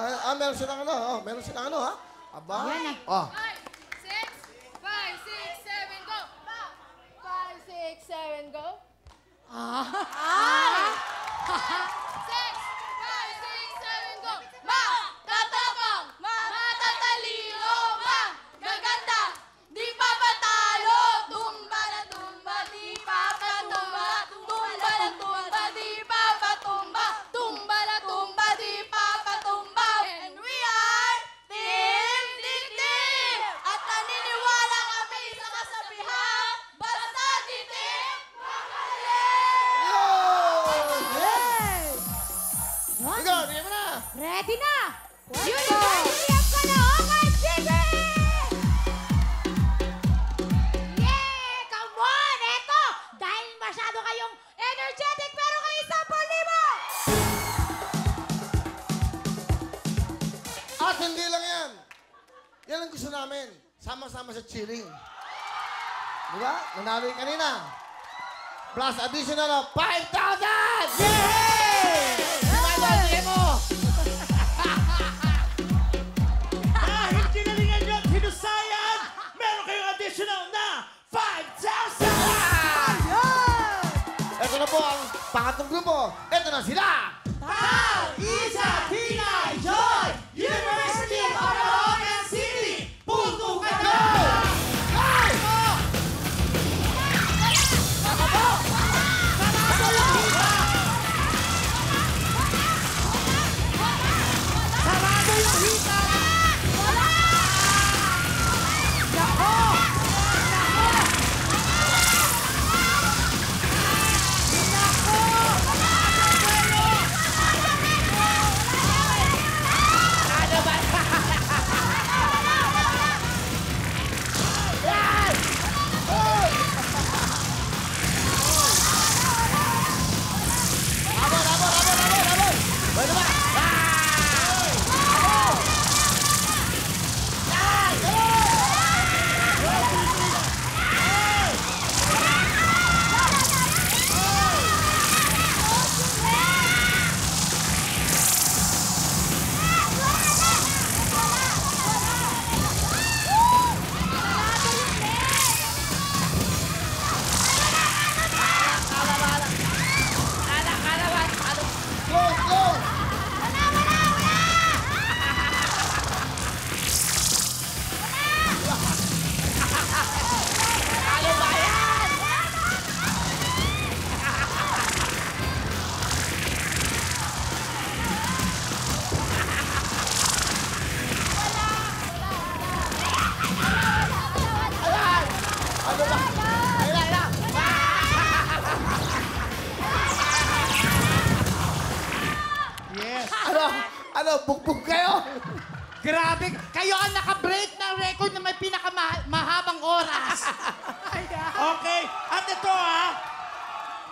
Meron silang ano, meron silang ano, ha? Aba? Yan, Oh. 5, 6, 5, 6, 7, go! 5, 6, 7, go! 6, 5, 6, 7, go! Matatapang! Matatalino! Magaganda! Di pa patalo! Tumba na tumba, di pa patumba! Tumba na tumba, di pa patumba! Tumba na tumba, di pa patumba! And we are Team Titim! At naniniwala kami sa kasabihan, basta titim, magaling! Ikaw, bigyan mo na. Ready na! Uniform ka na, okay, sige! Yeah! Come on! Eto! Dahil masyado kayong energetic, pero kayo 10,000! At hindi lang yan. Yan ang gusto namin. Sama-sama sa cheering. Di ba? Nanalo yung kanina. Plus additional of 5,000! Yay! Dahil kinalingan nyo at hinusayan, meron kayong additional na 5,000! Ito na po ang pangatlong grupo. Ito na sila! Pal, Isa, Tina, Joy, University of Caloocan City, punto kayo! Sarado yung hita! Pwede ba? Close, close! Ano ba? Ayun. Yes! Ano, bugbog kayo? Grabe! Kayo ang naka-break ng record na may pinakamahabang oras. Okay, at ito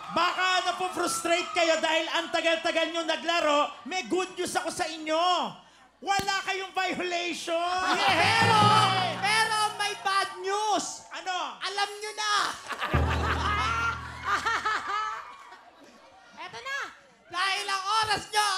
baka napofrustrate kayo dahil ang tagal-tagal nyo naglaro, may good news ako sa inyo. Wala kayong violation. Pero may bad news. Ano? Alam nyo na. Eto na! Dahil ang oras nyo